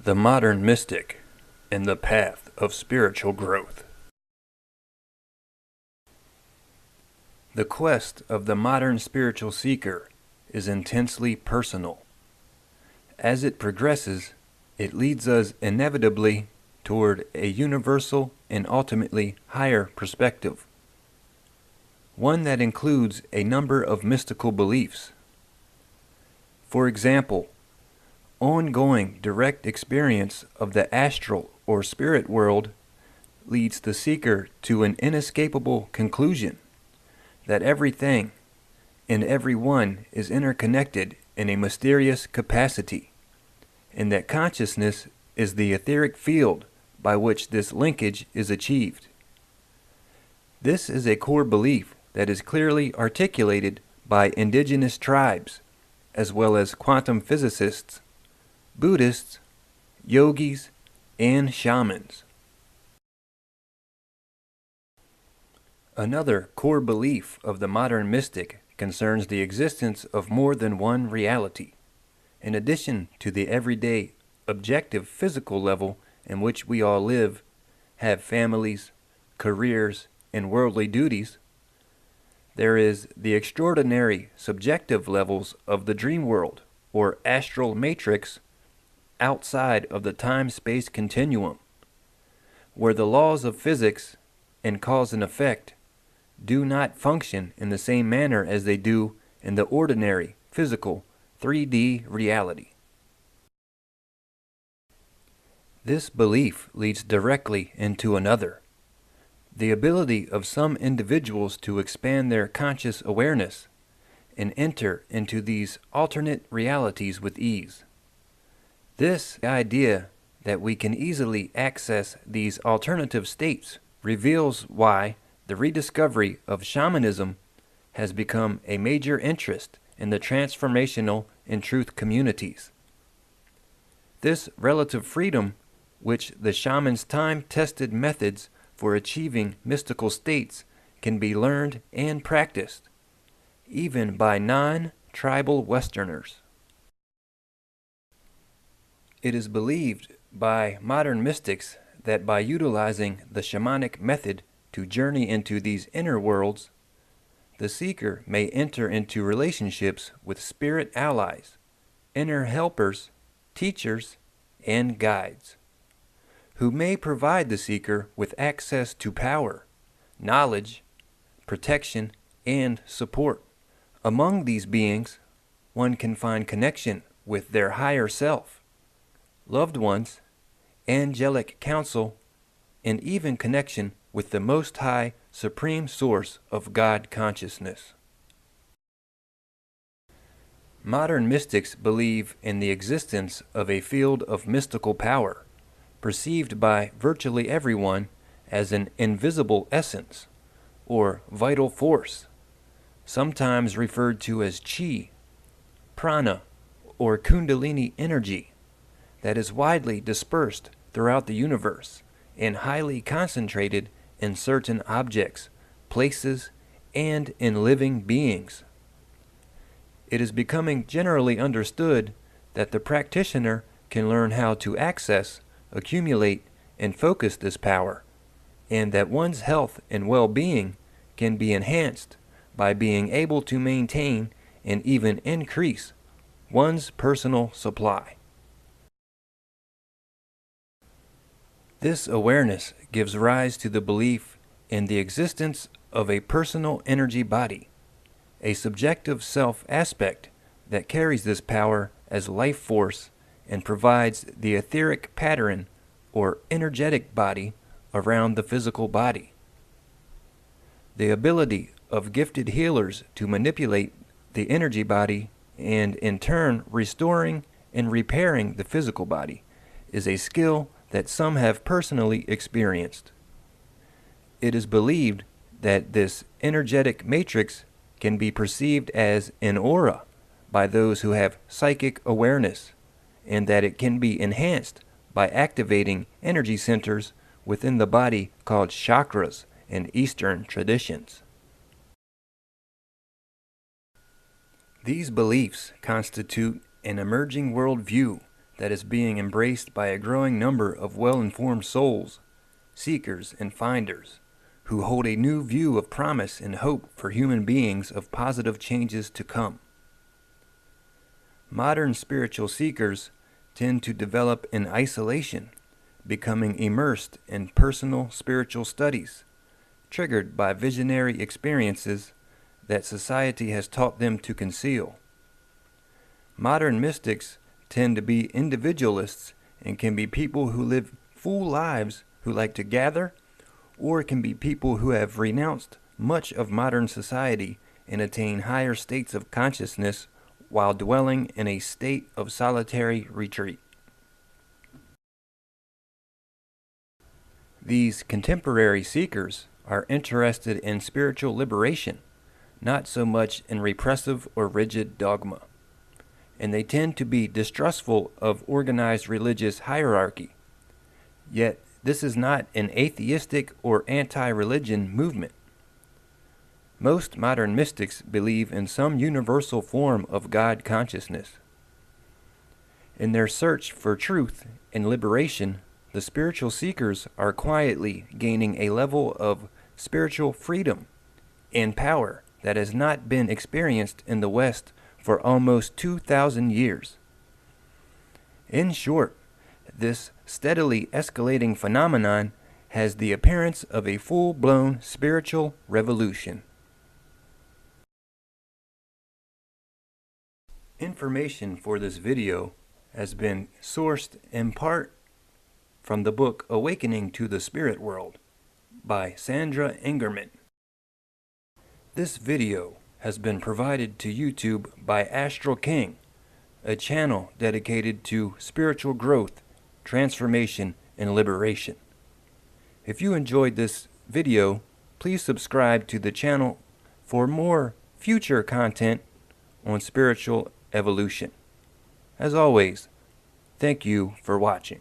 The modern mystic and the path of spiritual growth. The quest of the modern spiritual seeker is intensely personal. As it progresses, it leads us inevitably toward a universal and ultimately higher perspective, one that includes a number of mystical beliefs. For example, ongoing direct experience of the astral or spirit world leads the seeker to an inescapable conclusion that everything and everyone is interconnected in a mysterious capacity, and that consciousness is the etheric field by which this linkage is achieved. This is a core belief that is clearly articulated by indigenous tribes, as well as quantum physicists, Buddhists, yogis, and shamans. Another core belief of the modern mystic concerns the existence of more than one reality, in addition to the everyday, objective physical level in which we all live, have families, careers, and worldly duties. There is the extraordinary subjective levels of the dream world, or astral matrix, outside of the time-space continuum, where the laws of physics and cause and effect do not function in the same manner as they do in the ordinary, physical, 3D reality. This belief leads directly into another: the ability of some individuals to expand their conscious awareness and enter into these alternate realities with ease. This idea that we can easily access these alternative states reveals why the rediscovery of shamanism has become a major interest in the transformational and truth communities. This relative freedom, which the shaman's time-tested methods for achieving mystical states can be learned and practiced, even by non-tribal Westerners. It is believed by modern mystics that by utilizing the shamanic method to journey into these inner worlds, the seeker may enter into relationships with spirit allies, inner helpers, teachers, and guides, who may provide the seeker with access to power, knowledge, protection, and support. Among these beings, one can find connection with their higher self, loved ones, angelic counsel, and even connection with the Most High Supreme Source of God consciousness. Modern mystics believe in the existence of a field of mystical power, perceived by virtually everyone as an invisible essence, or vital force, sometimes referred to as chi, prana, or kundalini energy, that is widely dispersed throughout the universe and highly concentrated in certain objects, places, and in living beings. It is becoming generally understood that the practitioner can learn how to access, accumulate, and focus this power, and that one's health and well-being can be enhanced by being able to maintain and even increase one's personal supply. This awareness gives rise to the belief in the existence of a personal energy body, a subjective self aspect that carries this power as life force and provides the etheric pattern or energetic body around the physical body. The ability of gifted healers to manipulate the energy body and in turn restoring and repairing the physical body is a skill that some have personally experienced. It is believed that this energetic matrix can be perceived as an aura by those who have psychic awareness, and that it can be enhanced by activating energy centers within the body called chakras in Eastern traditions. These beliefs constitute an emerging worldview that is being embraced by a growing number of well-informed souls, seekers, and finders who hold a new view of promise and hope for human beings of positive changes to come. Modern spiritual seekers tend to develop in isolation, becoming immersed in personal spiritual studies, triggered by visionary experiences that society has taught them to conceal. Modern mystics tend to be individualists and can be people who live full lives who like to gather, or it can be people who have renounced much of modern society and attain higher states of consciousness while dwelling in a state of solitary retreat. These contemporary seekers are interested in spiritual liberation, not so much in repressive or rigid dogma, and they tend to be distrustful of organized religious hierarchy. Yet, this is not an atheistic or anti-religion movement. Most modern mystics believe in some universal form of God consciousness. In their search for truth and liberation, the spiritual seekers are quietly gaining a level of spiritual freedom and power that has not been experienced in the West for almost 2,000 years. In short, this steadily escalating phenomenon has the appearance of a full-blown spiritual revolution. Information for this video has been sourced in part from the book Awakening to the Spirit World by Sandra Ingerman. This video has been provided to YouTube by Astral King, a channel dedicated to spiritual growth, transformation, and liberation. If you enjoyed this video, please subscribe to the channel for more future content on spiritual evolution. As always, thank you for watching.